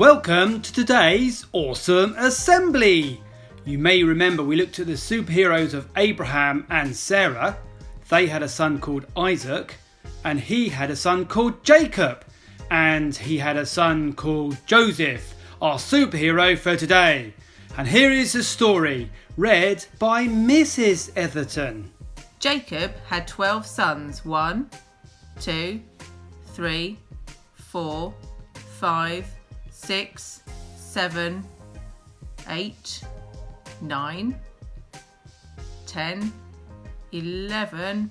Welcome to today's awesome assembly. You may remember we looked at the superheroes of Abraham and Sarah. They had a son called Isaac, and he had a son called Jacob, and he had a son called Joseph, our superhero for today. And here is the story, read by Mrs. Etherton. Jacob had 12 sons. 1, 2, 3, 4, 5, 6, 7, 8, 9, 10, 11,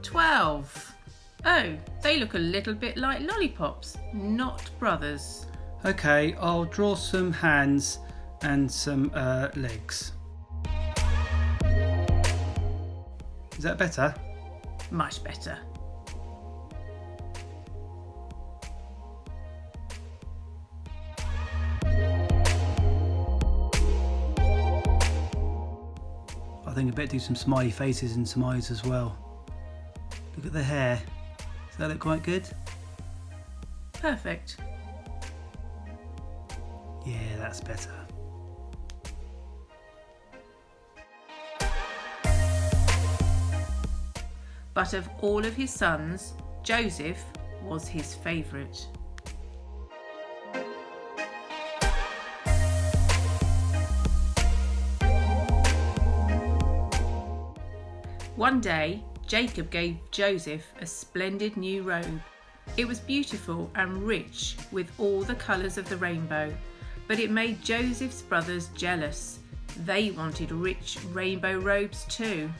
12. Oh, they look a little bit like lollipops, not brothers. Okay, I'll draw some hands and some legs. Is that better? Much better. I think I better do some smiley faces and some eyes as well. Look at the hair. Does that look quite good? Perfect. Yeah, that's better. But of all of his sons, Joseph was his favourite. One day, Jacob gave Joseph a splendid new robe. It was beautiful and rich with all the colours of the rainbow, but it made Joseph's brothers jealous. They wanted rich rainbow robes too.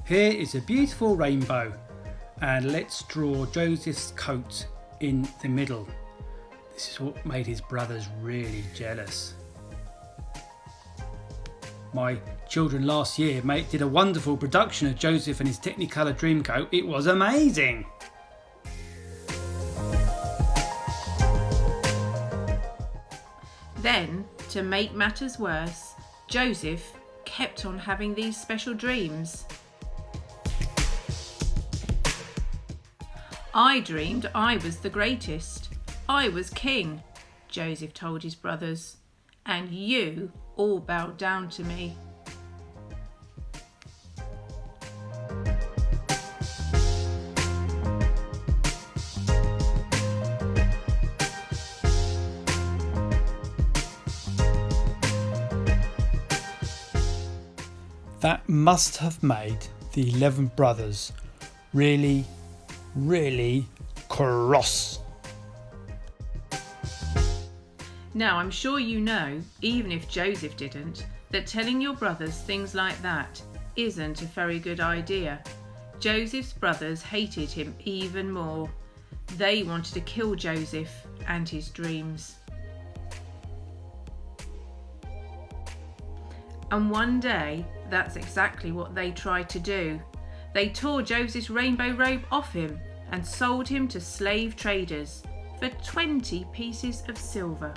Here is a beautiful rainbow, and let's draw Joseph's coat in the middle. This is what made his brothers really jealous. My children last year did a wonderful production of Joseph and his Technicolor Dreamcoat. It was amazing. Then, to make matters worse, Joseph kept on having these special dreams. I dreamed I was the greatest. I was king, Joseph told his brothers, and you all bowed down to me. That must have made the 11 brothers really cross. Now, I'm sure you know, even if Joseph didn't, that telling your brothers things like that isn't a very good idea. Joseph's brothers hated him even more. They wanted to kill Joseph and his dreams. And one day, that's exactly what they tried to do. They tore Joseph's rainbow robe off him and sold him to slave traders for 20 pieces of silver.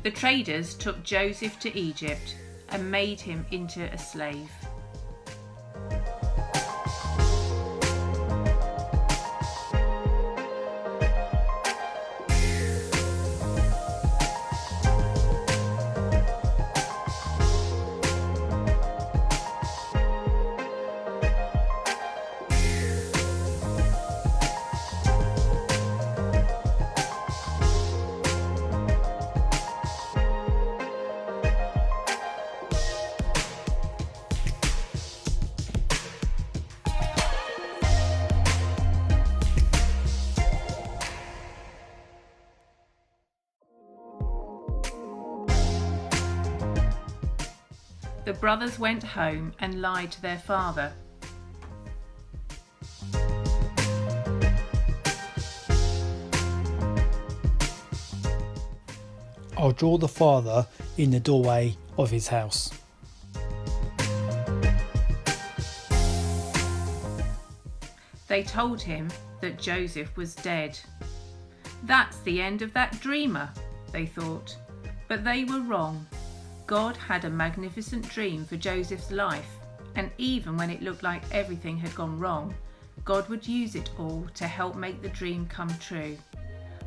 The traders took Joseph to Egypt and made him into a slave. The brothers went home and lied to their father. I'll draw the father in the doorway of his house. They told him that Joseph was dead. That's the end of that dreamer, they thought. But they were wrong. God had a magnificent dream for Joseph's life, and even when it looked like everything had gone wrong, God would use it all to help make the dream come true.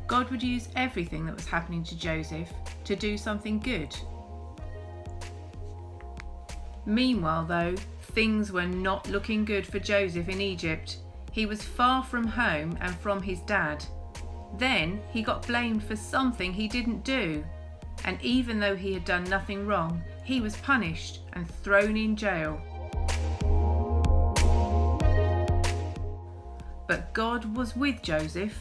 God would use everything that was happening to Joseph to do something good. Meanwhile, though, things were not looking good for Joseph in Egypt. He was far from home and from his dad. Then he got blamed for something he didn't do. And even though he had done nothing wrong, he was punished and thrown in jail. But God was with Joseph.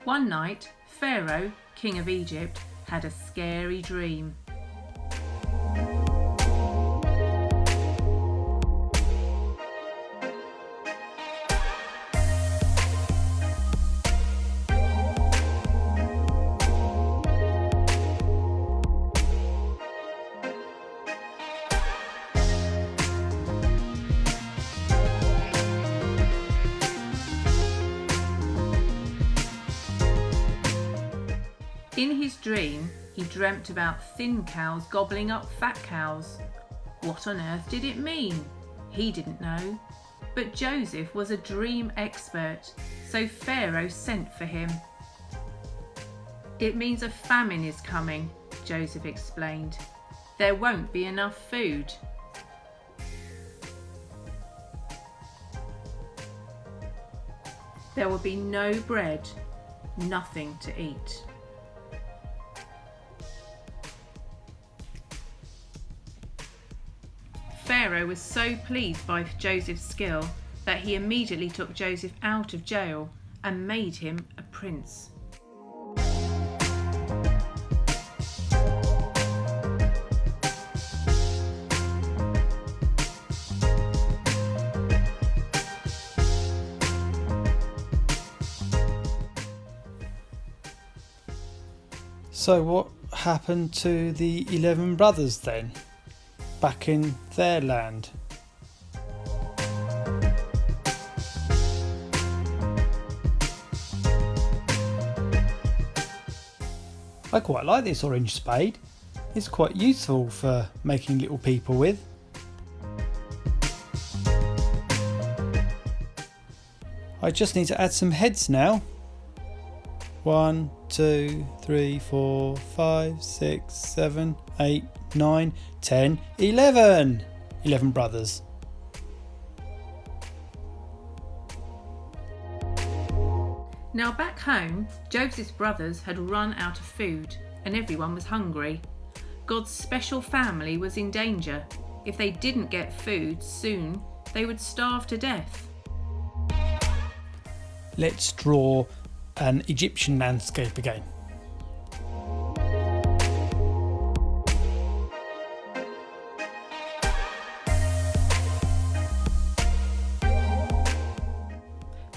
One night, Pharaoh, king of Egypt, had a scary dream. In his dream, he dreamt about thin cows gobbling up fat cows. What on earth did it mean? He didn't know. But Joseph was a dream expert, so Pharaoh sent for him. It means a famine is coming, Joseph explained. There won't be enough food. There will be no bread, nothing to eat. Pharaoh was so pleased by Joseph's skill that he immediately took Joseph out of jail and made him a prince. So what happened to the 11 brothers then? Back in their land? I quite like this orange spade. It's quite useful for making little people with. I just need to add some heads now. 1, 2, 3, 4, 5, 6, 7, 8, 9, 10, 11. 11 brothers. Now back home, Joseph's brothers had run out of food and everyone was hungry. God's special family was in danger. If they didn't get food soon, they would starve to death. Let's draw an Egyptian landscape again.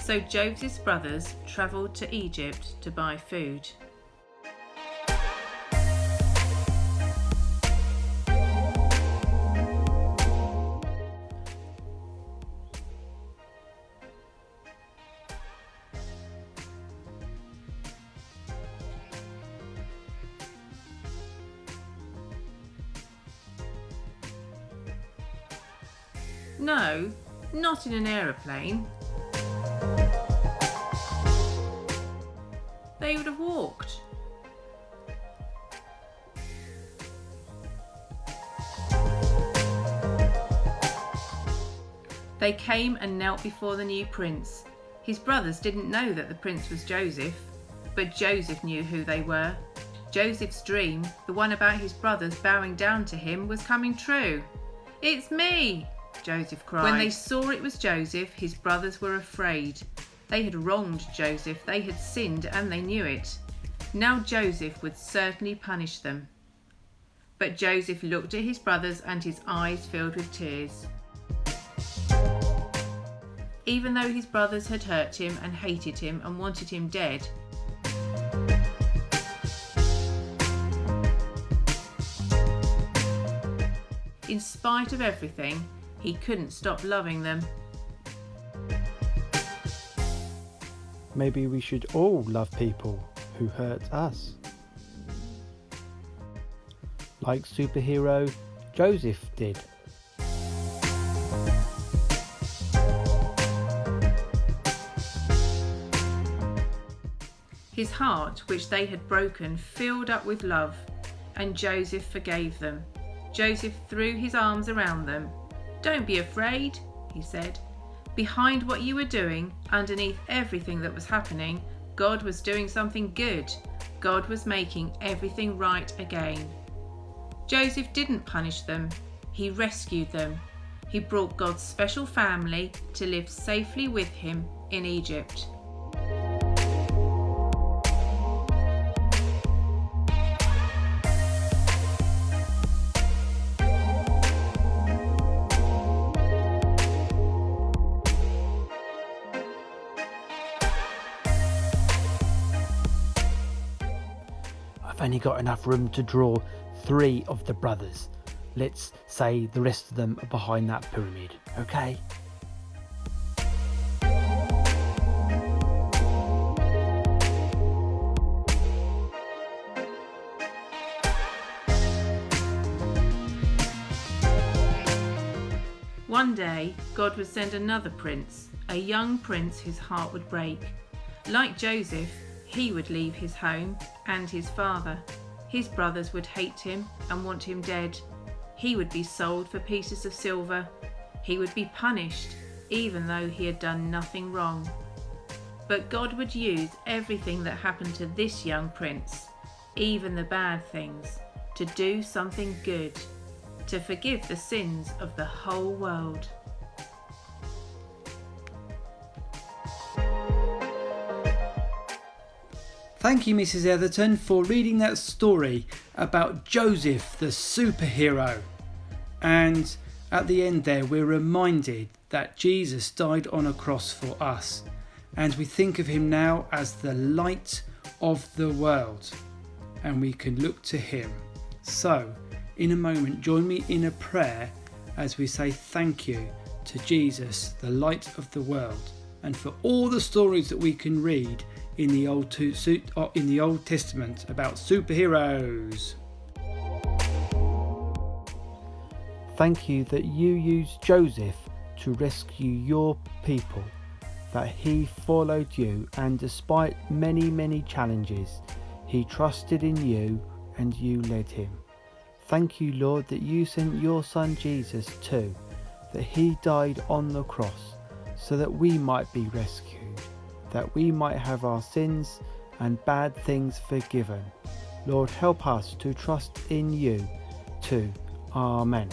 So Joseph's brothers travelled to Egypt to buy food. No, not in an aeroplane. They would have walked. They came and knelt before the new prince. His brothers didn't know that the prince was Joseph, but Joseph knew who they were. Joseph's dream, the one about his brothers bowing down to him, was coming true. "It's me!" Joseph cried. When they saw it was Joseph, his brothers were afraid. They had wronged Joseph, they had sinned, and they knew it. Now Joseph would certainly punish them. But Joseph looked at his brothers and his eyes filled with tears. Even though his brothers had hurt him and hated him and wanted him dead, in spite of everything, he couldn't stop loving them. Maybe we should all love people who hurt us. Like superhero Joseph did. His heart, which they had broken, filled up with love, and Joseph forgave them. Joseph threw his arms around them. "Don't be afraid," he said. Behind what you were doing, underneath everything that was happening, God was doing something good. God was making everything right again. Joseph didn't punish them. He rescued them. He brought God's special family to live safely with him in Egypt. I've only got enough room to draw 3 of the brothers. Let's say the rest of them are behind that pyramid, okay? One day, God would send another prince, a young prince whose heart would break. Like Joseph, he would leave his home and his father. His brothers would hate him and want him dead. He would be sold for pieces of silver. He would be punished, even though he had done nothing wrong. But God would use everything that happened to this young prince, even the bad things, to do something good, to forgive the sins of the whole world. Thank you, Mrs. Etherton, for reading that story about Joseph, the superhero. And at the end there, we're reminded that Jesus died on a cross for us. And we think of him now as the light of the world. And we can look to him. So, in a moment, join me in a prayer as we say thank you to Jesus, the light of the world, and for all the stories that we can read in the Old Testament about superheroes. Thank you that you used Joseph to rescue your people, that he followed you, and despite many challenges, he trusted in you and you led him. Thank you, Lord, that you sent your son Jesus too, that he died on the cross so that we might be rescued, that we might have our sins and bad things forgiven. Lord, help us to trust in you too. Amen.